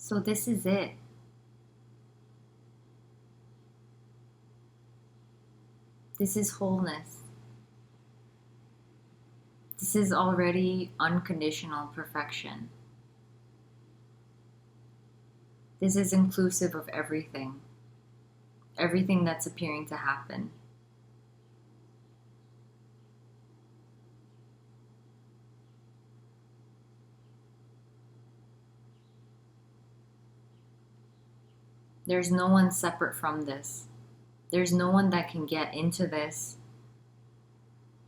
So this is it. This is wholeness. This is already unconditional perfection. This is inclusive of everything. Everything that's appearing to happen. There's no one separate from this. There's no one that can get into this,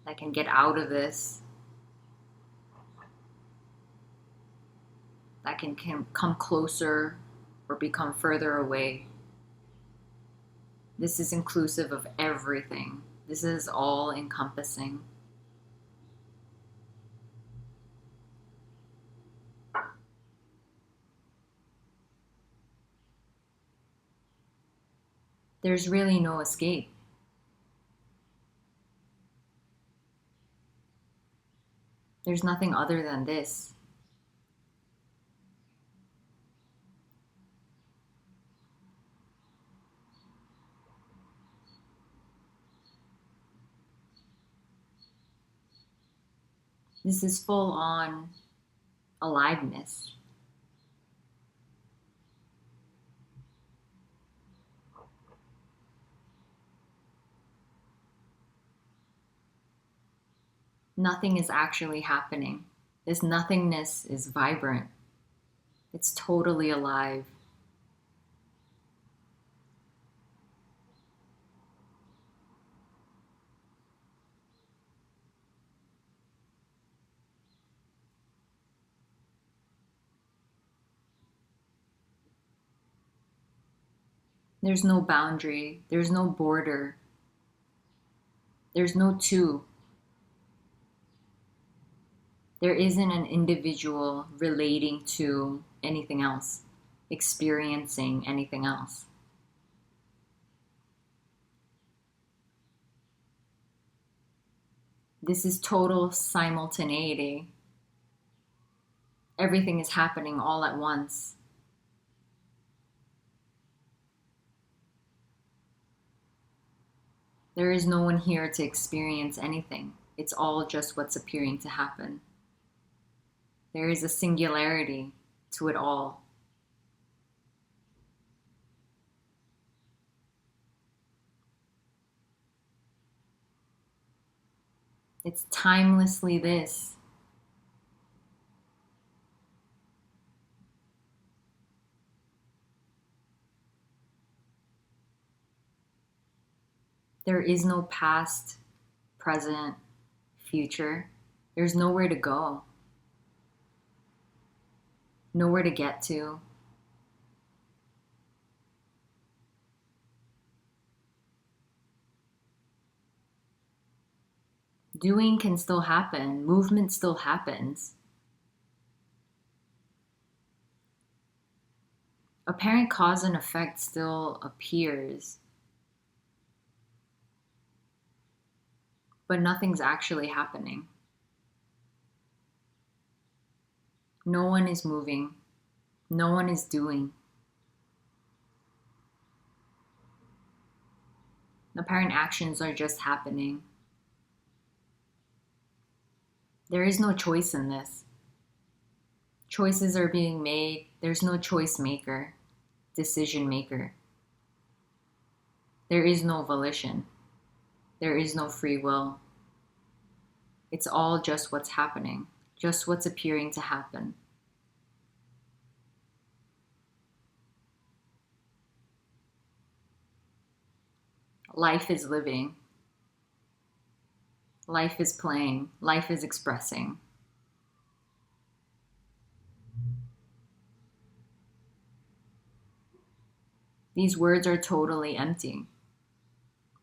that can get out of this, that can come closer or become further away. This is inclusive of everything. This is all encompassing. There's really no escape. There's nothing other than this. This is full on aliveness. Nothing is actually happening. This nothingness is vibrant. It's totally alive. There's no boundary. There's no border. There's no two. There isn't an individual relating to anything else, experiencing anything else. This is total simultaneity. Everything is happening all at once. There is no one here to experience anything. It's all just what's appearing to happen. There is a singularity to it all. It's timelessly this. There is no past, present, future. There's nowhere to go, nowhere to get to. Doing can still happen, movement still happens. Apparent cause and effect still appears, but nothing's actually happening. No one is moving, no one is doing. Apparent actions are just happening. There is no choice in this. Choices are being made. There's no choice maker, decision maker. There is no volition. There is no free will. It's all just what's happening, just what's appearing to happen. Life is living. Life is playing. Life is expressing. These words are totally empty.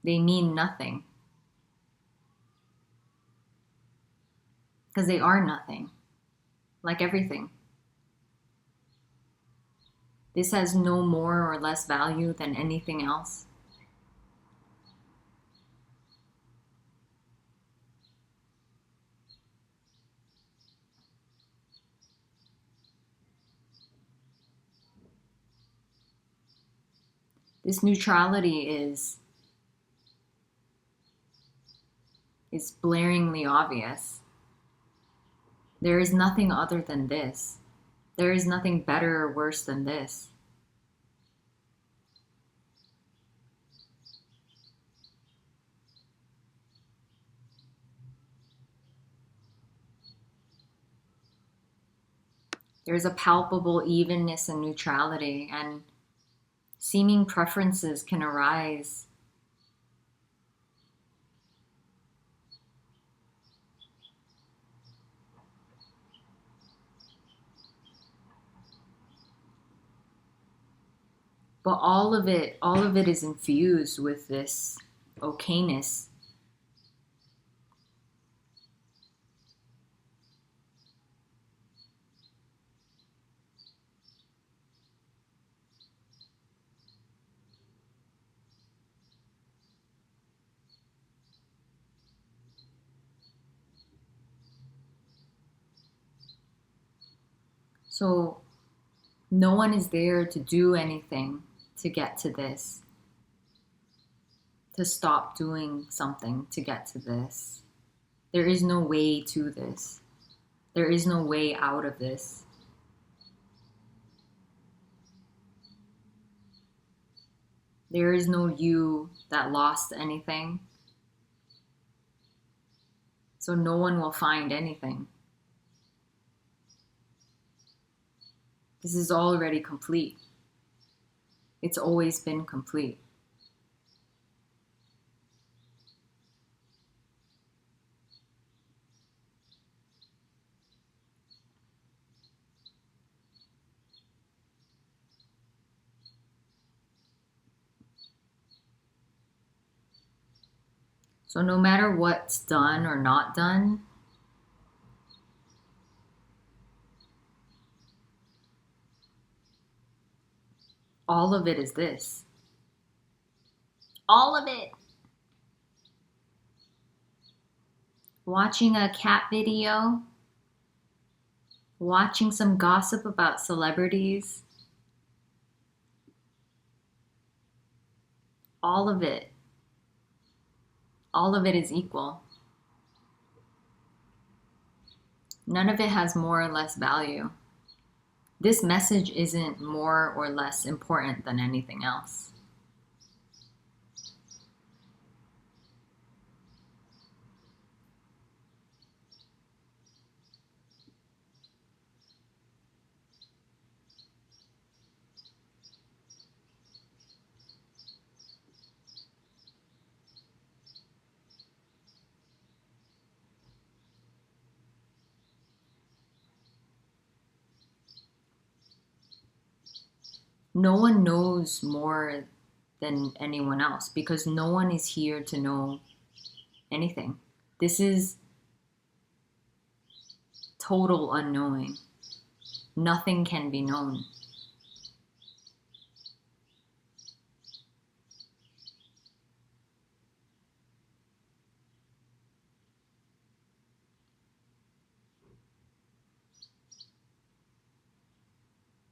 They mean nothing. Because they are nothing, like everything. This has no more or less value than anything else. This neutrality is blaringly obvious. There is nothing other than this. There is nothing better or worse than this. There's a palpable evenness and neutrality, and seeming preferences can arise. But all of it is infused with this okayness. So no one is there to do anything to get to this, to stop doing something to get to this. There is no way to this. There is no way out of this. There is no you that lost anything. So no one will find anything. This is already complete. It's always been complete. So no matter what's done or not done, all of it is this. All of it. Watching a cat video, watching some gossip about celebrities, all of it is equal. None of it has more or less value. This message isn't more or less important than anything else. No one knows more than anyone else because no one is here to know anything. This is total unknowing. Nothing can be known.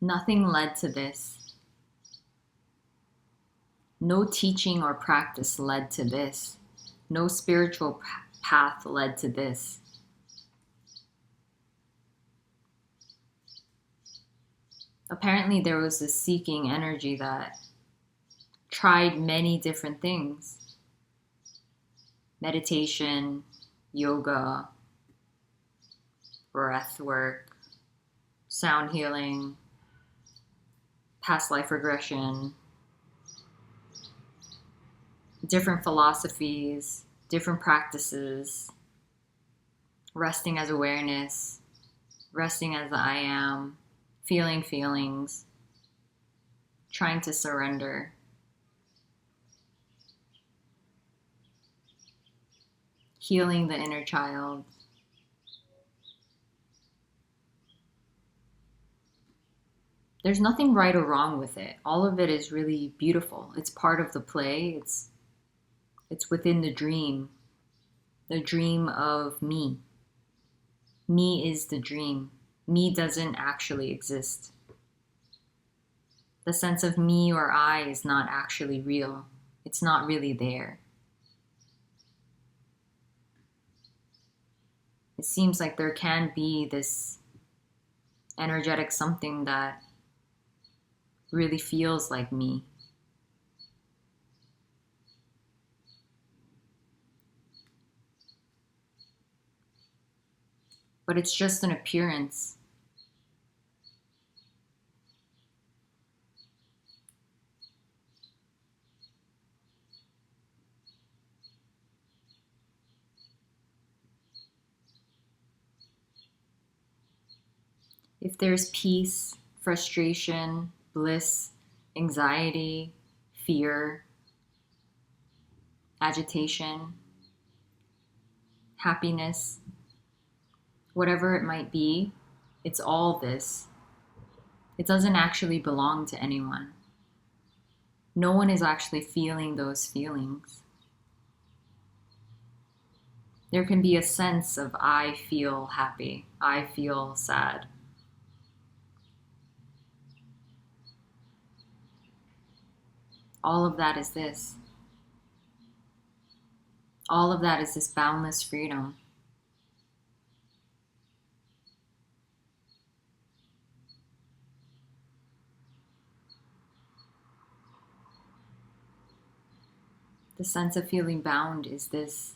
Nothing led to this. No teaching or practice led to this. No spiritual path led to this. Apparently there was this seeking energy that tried many different things. Meditation, yoga, breath work, sound healing, past life regression, different philosophies, different practices, resting as awareness, resting as the I am, feeling feelings, trying to surrender. Healing the inner child. There's nothing right or wrong with it. All of it is really beautiful. It's part of the play. It's within the dream of me. Me is the dream. Me doesn't actually exist. The sense of me or I is not actually real. It's not really there. It seems like there can be this energetic something that really feels like me. But it's just an appearance. If there's peace, frustration, bliss, anxiety, fear, agitation, happiness, whatever it might be, it's all this. It doesn't actually belong to anyone. No one is actually feeling those feelings. There can be a sense of I feel happy, I feel sad. All of that is this. All of that is this boundless freedom. The sense of feeling bound is this.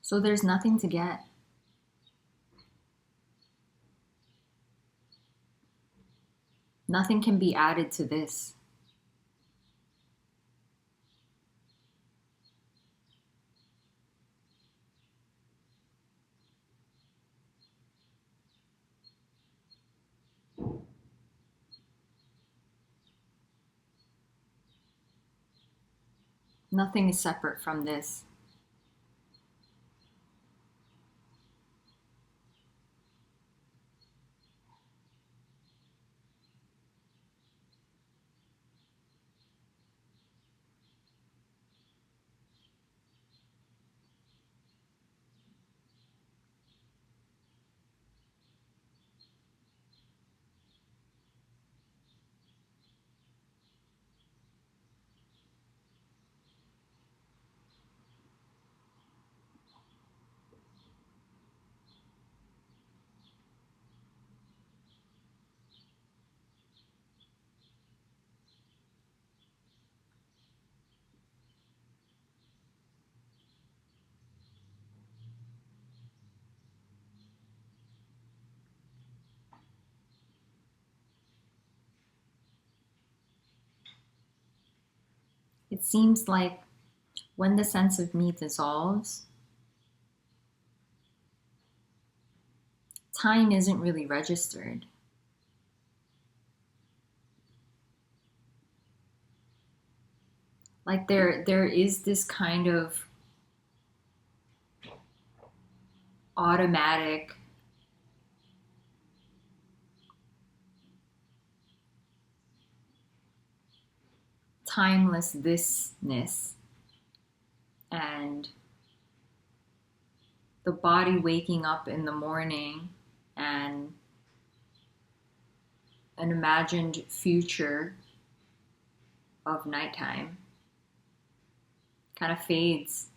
So there's nothing to get. Nothing can be added to this. Nothing is separate from this. It seems like when the sense of me dissolves, time isn't really registered. Like there is this kind of automatic timeless thisness, and the body waking up in the morning and an imagined future of nighttime kind of fades.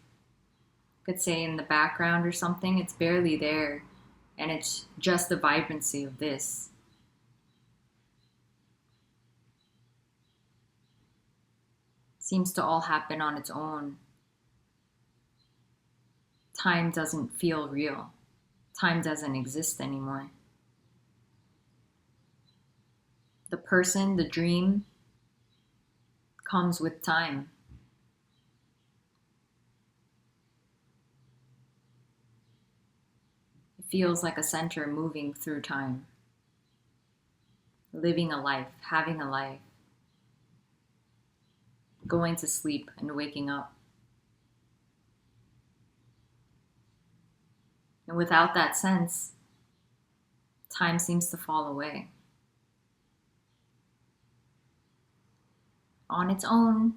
Could say in the background or something, it's barely there, and it's just the vibrancy of this. Seems to all happen on its own. Time doesn't feel real. Time doesn't exist anymore. The person, the dream, comes with time. feels like a center moving through time, living a life, having a life, going to sleep and waking up. And without that sense, time seems to fall away. On its own,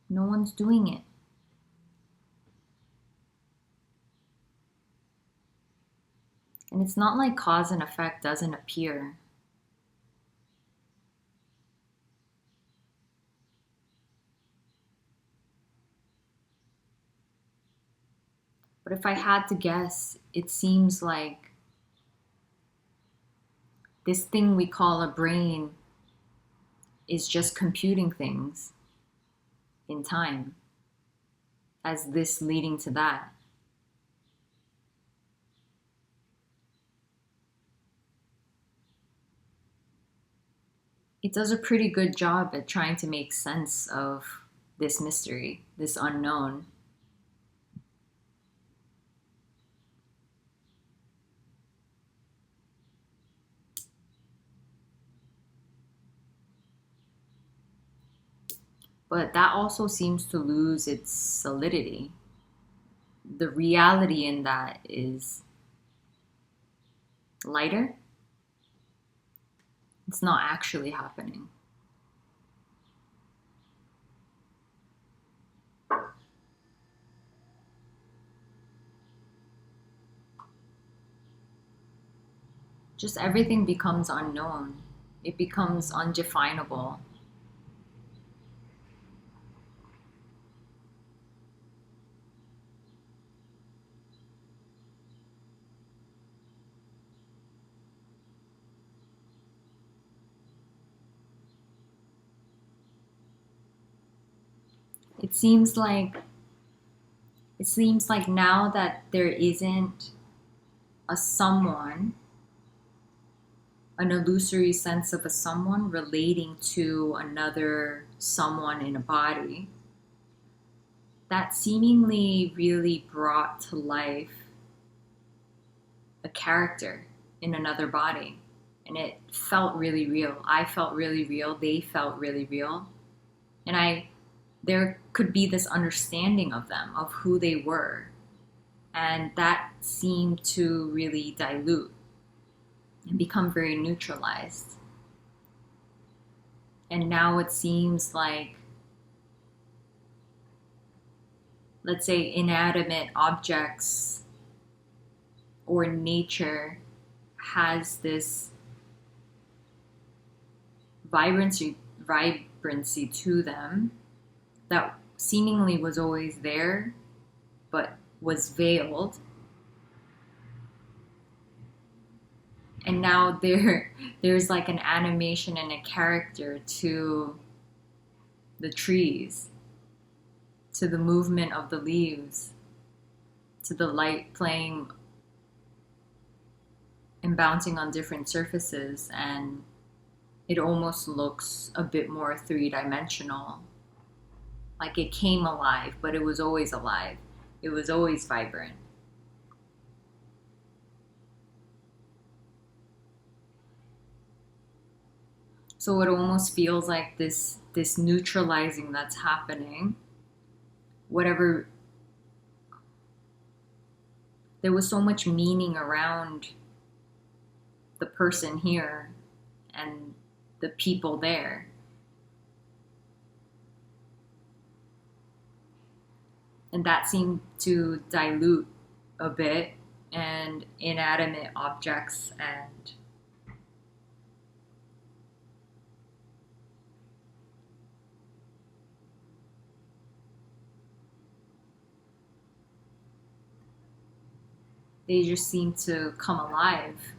no one's doing it. And it's not like cause and effect doesn't appear. But if I had to guess, it seems like this thing we call a brain is just computing things in time as this leading to that. It does a pretty good job at trying to make sense of this mystery, this unknown. But that also seems to lose its solidity. The reality in that is lighter. It's not actually happening. Just everything becomes unknown. It becomes undefinable. It seems like now that there isn't a someone, an illusory sense of a someone relating to another someone in a body, that seemingly really brought to life a character in another body. And it felt really real. I felt really real. They felt really real. And there could be this understanding of them, of who they were. And that seemed to really dilute and become very neutralized. And now it seems like, let's say, inanimate objects or nature has this vibrancy to them that seemingly was always there but was veiled. And now there's like an animation and a character to the trees, to the movement of the leaves, to the light playing and bouncing on different surfaces, and it almost looks a bit more three-dimensional. Like it came alive, but it was always alive. It was always vibrant. So it almost feels like this neutralizing that's happening. Whatever, there was so much meaning around the person here and the people there. And that seemed to dilute a bit, and inanimate objects and they just seem to come alive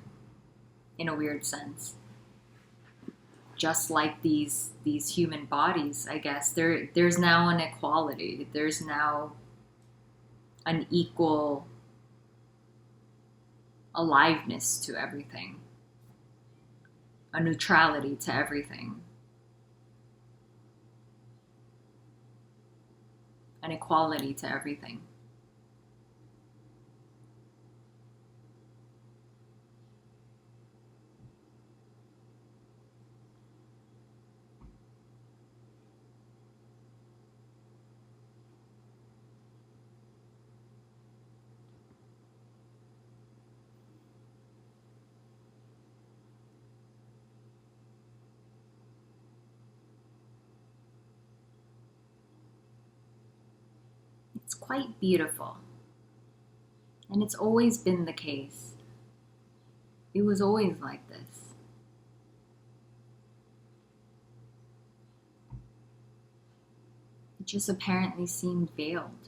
in a weird sense. Just like these human bodies, I guess. There's now an equality. There's now an equal aliveness to everything. A neutrality to everything. An equality to everything. quite beautiful. And it's always been the case. It was always like this. It just apparently seemed veiled.